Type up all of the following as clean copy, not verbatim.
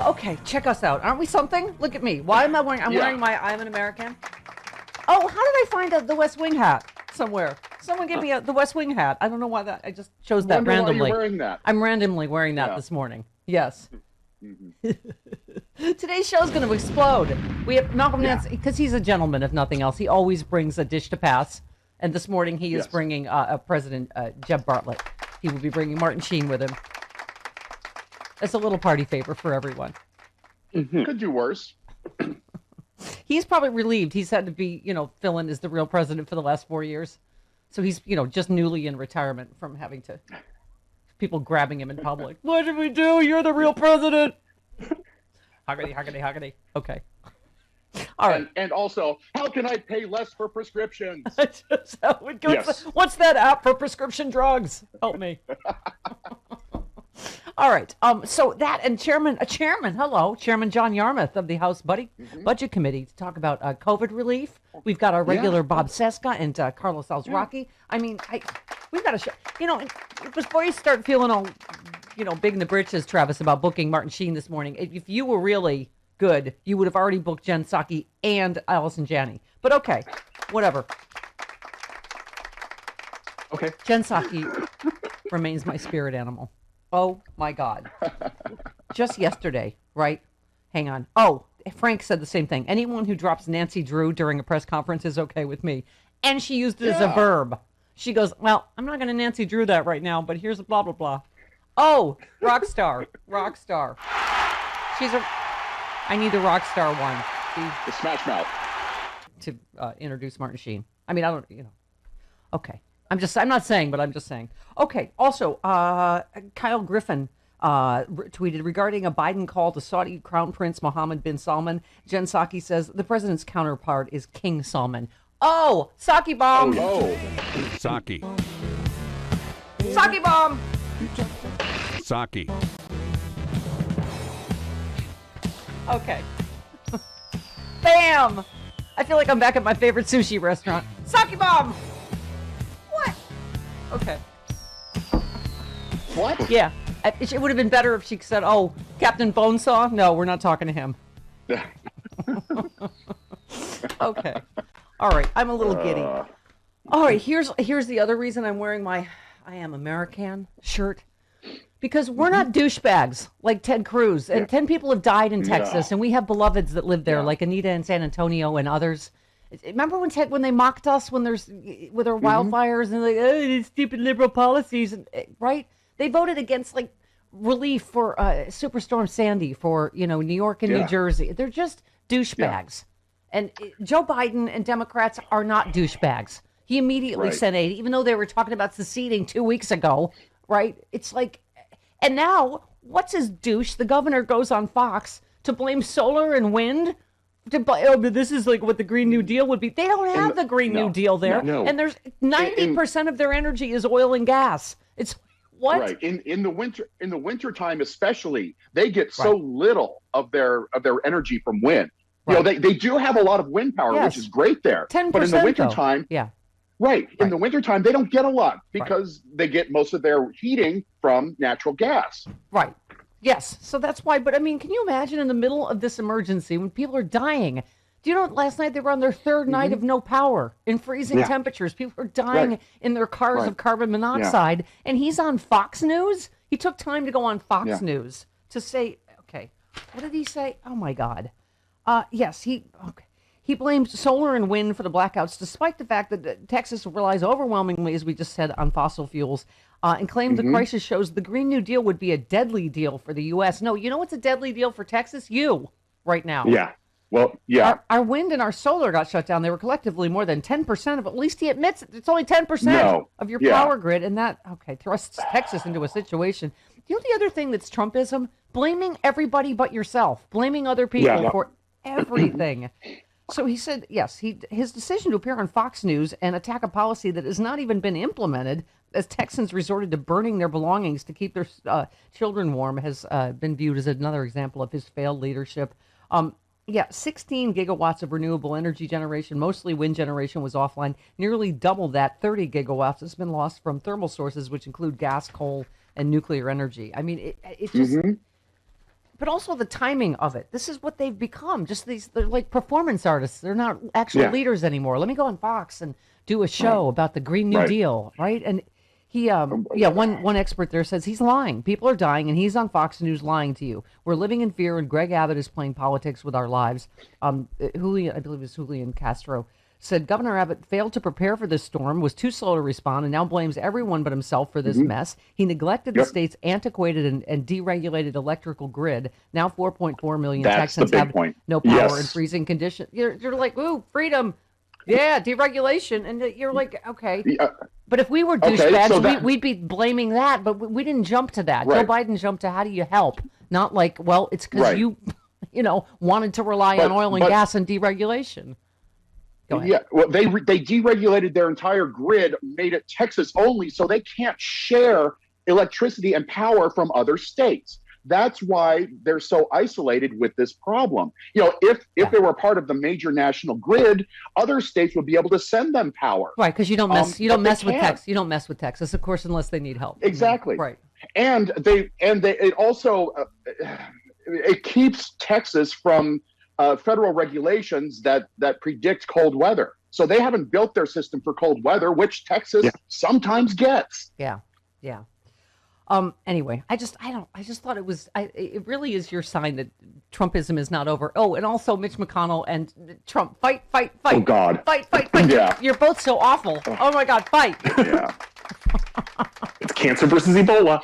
Okay, check us out. Aren't we something? Look at me. Why am I wearing? I'm wearing my I'm an American. Oh, how did I find the West Wing hat somewhere? Someone give me the West Wing hat. I don't know why that. I just chose that randomly. Why you're wearing that. I'm randomly wearing that this morning. Yes. Today's show is going to explode. We have Malcolm Nance because he's a gentleman, if nothing else. He always brings a dish to pass. And this morning he is bringing President Jeb Bartlett. He will be bringing Martin Sheen with him. It's a little party favor for everyone. Could do worse. He's probably relieved. He's had to be, fill in as the real president for the last 4 years. So he's, just newly in retirement from having to, people grabbing him in public. What did we do? You're the real president. Hoggity. Okay. All right. And also, how can I pay less for prescriptions? What's that app for prescription drugs? Help me. All right. So that and Chairman John Yarmouth of the House Budget Committee to talk about COVID relief. We've got our regular Bob Seska and Carlos Alzraki. I mean, we've got to show. Before you start feeling all, big in the britches, Travis, about booking Martin Sheen this morning. If you were really good, you would have already booked Jen Psaki and Allison Janney. But okay, whatever. Okay. Jen Psaki remains my spirit animal. Oh, my God. Just yesterday, right? Hang on. Oh, Frank said the same thing. Anyone who drops Nancy Drew during a press conference is okay with me. And she used it as a verb. She goes, well, I'm not going to Nancy Drew that right now, but here's a blah, blah, blah. Oh, rock star. I need the rock star one. The Smash Mouth. To introduce Martin Sheen. I mean, I don't, Okay. I'm not saying, but I'm just saying. Okay. Also, Kyle Griffin tweeted regarding a Biden call to Saudi Crown Prince Mohammed bin Salman. Jen Psaki says the president's counterpart is King Salman. Oh, Psaki bomb. Oh, Psaki. Psaki bomb. Psaki. Okay. Bam. I feel like I'm back at my favorite sushi restaurant. Psaki bomb. What? Okay. what? Yeah. It would have been better if she said, oh, Captain Bonesaw? No, we're not talking to him. Okay. All right. I'm a little giddy. All right. Here's the other reason I'm wearing my I Am American shirt. Because we're not douchebags like Ted Cruz. And 10 people have died in Texas. And we have beloveds that live there, like Anita in San Antonio and others. Remember when they mocked us with our wildfires and these stupid liberal policies, right? They voted against relief for Superstorm Sandy for New York and New Jersey. They're just douchebags. And Joe Biden and Democrats are not douchebags. He immediately sent aid, even though they were talking about seceding 2 weeks ago, right? It's like, and now what's his douche? The governor goes on Fox to blame solar and wind. This is like what the Green New Deal would be. They don't have the Green New Deal there. No. And there's 90% of their energy is oil and gas. It's what? Right. In the winter time especially, they get so little of their energy from wind. Right. They do have a lot of wind power, which is great there. 10%, but in the winter time, in the wintertime, they don't get a lot because they get most of their heating from natural gas. Right. Yes. So that's why. But I mean, can you imagine in the middle of this emergency when people are dying? Do you know last night they were on their third night of no power in freezing temperatures? People are dying in their cars of carbon monoxide. And he's on Fox News. He took time to go on Fox News to say, okay, what did he say? Oh, my God. Yes, he blames solar and wind for the blackouts, despite the fact that Texas relies overwhelmingly, as we just said, on fossil fuels, and claimed the crisis shows the Green New Deal would be a deadly deal for the U.S. No, you know what's a deadly deal for Texas? You, right now. Yeah. Well, yeah. Our wind and our solar got shut down. They were collectively more than 10% of, at least he admits it's only 10% of your power grid. And that, thrusts Texas into a situation. You know the other thing that's Trumpism? Blaming everybody but yourself. Blaming other people for everything. So he said, his decision to appear on Fox News and attack a policy that has not even been implemented as Texans resorted to burning their belongings to keep their children warm has been viewed as another example of his failed leadership. 16 gigawatts of renewable energy generation, mostly wind generation, was offline. Nearly double that, 30 gigawatts, has been lost from thermal sources, which include gas, coal, and nuclear energy. I mean, it just... but also the timing of it. This is what they've become. Just they're like performance artists. They're not actual leaders anymore. Let me go on Fox and do a show about the Green New Deal, right? And he, one expert there says he's lying. People are dying, and he's on Fox News lying to you. We're living in fear, and Greg Abbott is playing politics with our lives. Julian, I believe it was Julian Castro, said Governor Abbott failed to prepare for this storm, was too slow to respond, and now blames everyone but himself for this mess. He neglected the state's antiquated and deregulated electrical grid. Now 4.4 million Texans have no power in freezing conditions. You're like, ooh, freedom. Yeah, deregulation. And you're like, okay. But if we were douchebags, we'd be blaming that, but we didn't jump to that. Joe Biden jumped to how do you help? Not like, well, it's because you wanted to rely on oil and gas and deregulation. Go ahead. Yeah, well, they deregulated their entire grid, made it Texas only, so they can't share electricity and power from other states. That's why they're so isolated with this problem. If they were part of the major national grid, other states would be able to send them power. Right, because you don't mess with Texas. You don't mess with Texas, of course, unless they need help. Exactly. Right. And it also it keeps Texas from federal regulations that predict cold weather. So they haven't built their system for cold weather, which Texas sometimes gets. Yeah. Anyway, I just thought it really is your sign that Trumpism is not over. Oh, and also Mitch McConnell and Trump fight. Oh God. Fight. Yeah. You're both so awful. Oh my God, fight. Yeah. It's cancer versus Ebola.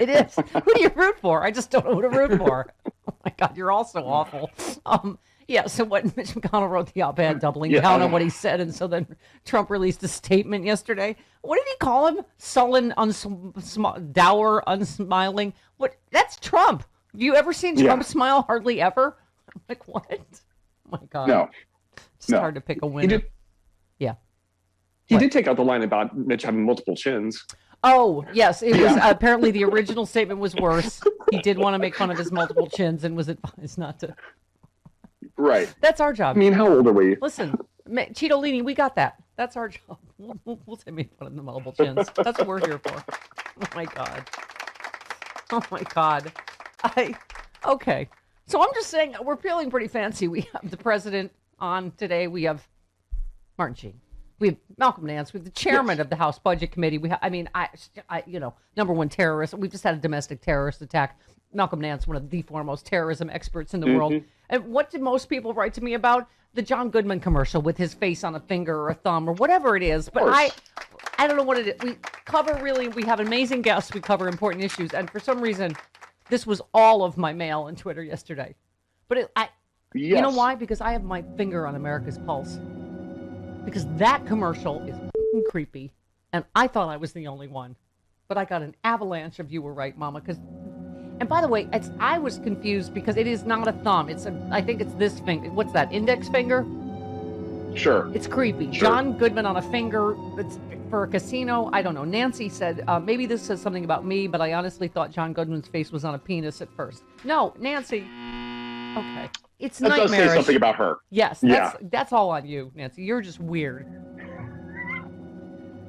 It is. Who do you root for? I just don't know who to root for. Oh my God, you're all so awful. So what Mitch McConnell wrote the op-ed doubling down on what he said, and so then Trump released a statement yesterday. What did he call him? Sullen, dour, unsmiling. What? That's Trump. Have you ever seen Trump smile? Hardly ever. I'm like, what? Oh my God. No. It's hard to pick a winner. He did take out the line about Mitch having multiple chins. Oh, yes. It was apparently the original statement was worse. He did want to make fun of his multiple chins and was advised not to. Right. That's our job. I mean, how old are we? Listen, Cheetolini, we got that. That's our job. We'll say make fun of the multiple chins. That's what we're here for. Oh my God. Okay. So I'm just saying we're feeling pretty fancy. We have the president on today. We have Martin Sheen. We have Malcolm Nance. We have the chairman of the House Budget Committee. We have, number one terrorist. We've just had a domestic terrorist attack. Malcolm Nance, one of the foremost terrorism experts in the world. And what did most people write to me about? The John Goodman commercial with his face on a finger or a thumb or whatever it is. But I don't know what it is. We have amazing guests. We cover important issues. And for some reason, this was all of my mail and Twitter yesterday. But you know why? Because I have my finger on America's pulse. Because that commercial is creepy. And I thought I was the only one. But I got an avalanche of you were right, Mama. And by the way, I was confused because it is not a thumb. I think it's this finger. What's that, index finger? Sure. It's creepy. Sure. John Goodman on a finger that's for a casino. I don't know. Nancy said, maybe this says something about me, but I honestly thought John Goodman's face was on a penis at first. No, Nancy. Okay. It's nightmarish. That does say something about her. Yes. That's all on you, Nancy. You're just weird.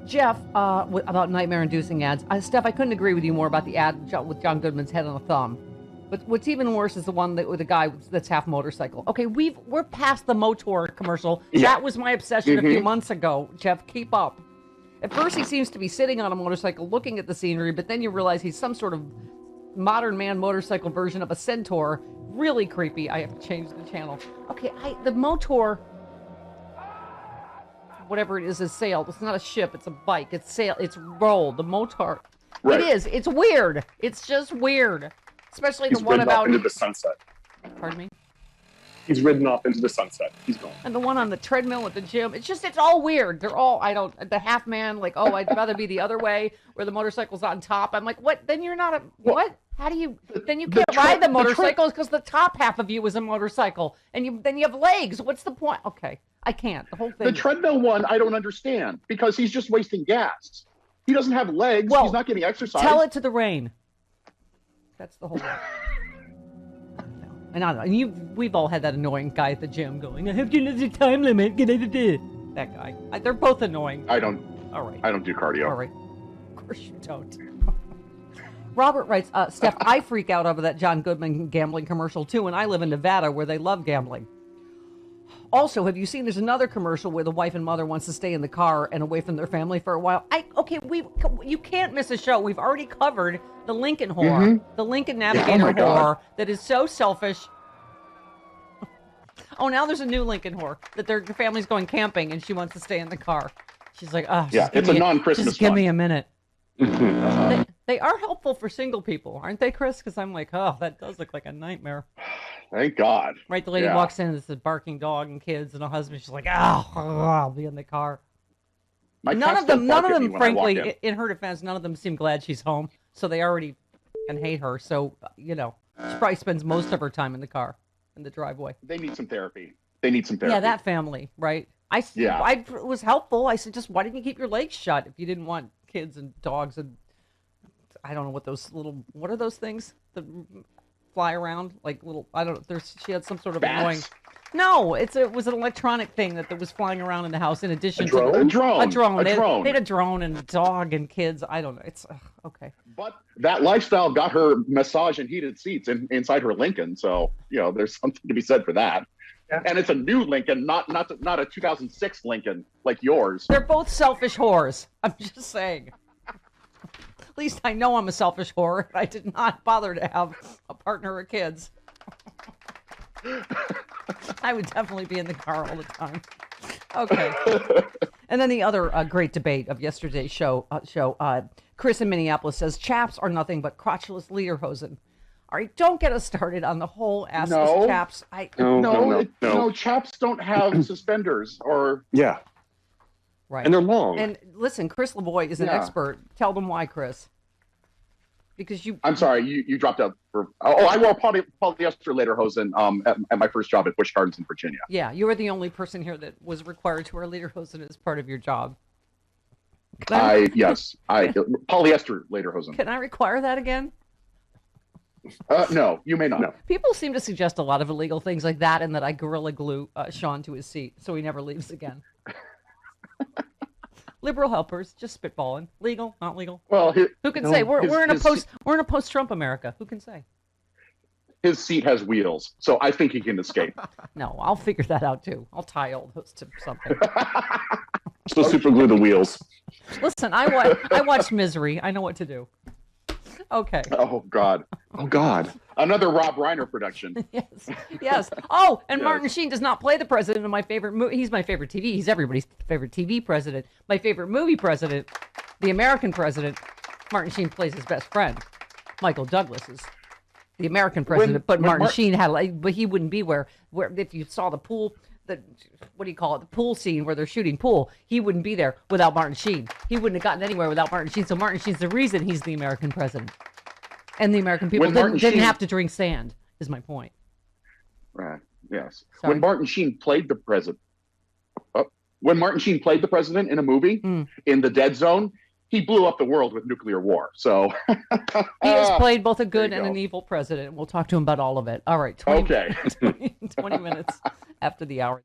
Jeff, about nightmare-inducing ads. Steph, I couldn't agree with you more about the ad with John Goodman's head on a thumb. But what's even worse is the one with the guy that's half motorcycle. Okay, we're past the Motor commercial. Yeah. That was my obsession a few months ago. Jeff, keep up. At first, he seems to be sitting on a motorcycle looking at the scenery, but then you realize he's some sort of modern man motorcycle version of a centaur. Really creepy. I have to change the channel. Okay, the Motor, whatever it is sailed. It's not a ship. It's a bike. It's sail. It's rolled. The Motor. Right. It is. It's weird. It's just weird. Especially the one about into the sunset. Pardon me? He's ridden off into the sunset. He's gone. And the one on the treadmill at the gym. It's all weird. They're all, the half man, like, oh, I'd rather be the other way where the motorcycle's on top. I'm like, what? Then you're not what? How do you, then you can't ride the motorcycles because the top half of you is a motorcycle. And then you have legs. What's the point? Okay. I can't. The whole thing. The treadmill one, I don't understand because he's just wasting gas. He doesn't have legs. Well, he's not getting exercise. Tell it to the rain. That's the whole thing. And I don't know. We've all had that annoying guy at the gym going, I have another time limit. That guy. They're both annoying. I don't. All right. I don't do cardio. All right. Of course you don't. Robert writes, Steph, I freak out over that John Goodman gambling commercial too, and I live in Nevada where they love gambling. Also, have you seen there's another commercial where the wife and mother wants to stay in the car and away from their family for a while? You can't miss a show. We've already covered the Lincoln whore, the Lincoln Navigator whore that is so selfish. Oh, now there's a new Lincoln whore that their family's going camping and she wants to stay in the car. She's like, oh, yeah, it's a non-Christmas Just give me a minute. They are helpful for single people, aren't they, Chris? Because I'm like, oh, that does look like a nightmare. Thank God. Right, the lady walks in, it's a barking dog and kids and a husband. She's like, I'll be in the car. None of them, frankly, in her defense, none of them seem glad she's home. So they already can hate her. So, she probably spends most of her time in the car, in the driveway. They need some therapy. Yeah, that family, right? I was helpful. I said, just why didn't you keep your legs shut if you didn't want kids and dogs and I don't know what are those things that fly around like little, I don't know. She had some sort of bats? annoying. No, it was an electronic thing that was flying around in the house in addition to a drone. They had a drone and a dog and kids. I don't know. It's okay. But that lifestyle got her massage and heated seats inside her Lincoln. So, there's something to be said for that. Yeah. And it's a new Lincoln, not a 2006 Lincoln like yours. They're both selfish whores. I'm just saying. At least I know I'm a selfish whore. I did not bother to have a partner or kids. I would definitely be in the car all the time. Okay. And then the other great debate of yesterday's show, Chris in Minneapolis says, chaps are nothing but crotchless lederhosen. All right, don't get us started on the whole assless chaps. No, chaps don't have suspenders or... Yeah. Right. And they're long. And listen, Chris LeBoy is an expert. Tell them why, Chris. Because I'm sorry, you dropped out for... I wore polyester lederhosen at my first job at Busch Gardens in Virginia. Yeah, you were the only person here that was required to wear lederhosen as part of your job. Polyester lederhosen. Can I require that again? No, you may not. No. People seem to suggest a lot of illegal things like that and that I Gorilla Glue Sean to his seat so he never leaves again. Liberal helpers, just spitballing. Legal, not legal. Well, who can say? We're in a post-Trump America. Who can say? His seat has wheels, so I think he can escape. No, I'll figure that out too. I'll tie all those to something. So super glue the wheels. Listen, I watched Misery. I know what to do. Okay. Oh God. Another Rob Reiner production. Yes. Oh, and yes. Martin Sheen does not play the president of my favorite movie. He's my favorite TV. He's everybody's favorite TV president. My favorite movie president, the American president. Martin Sheen plays his best friend. Michael Douglas is the American president, but Martin Sheen but he wouldn't be where if you saw the pool. What do you call it? The pool scene where they're shooting pool. He wouldn't be there without Martin Sheen. He wouldn't have gotten anywhere without Martin Sheen. So Martin Sheen's the reason he's the American president. And the American people didn't have to drink sand, is my point. Right. Yes. Sorry. When Martin Sheen played the president in a movie in The Dead Zone, he blew up the world with nuclear war. So he has played both a good and an evil president. We'll talk to him about all of it. All right. 20 minutes after the hour.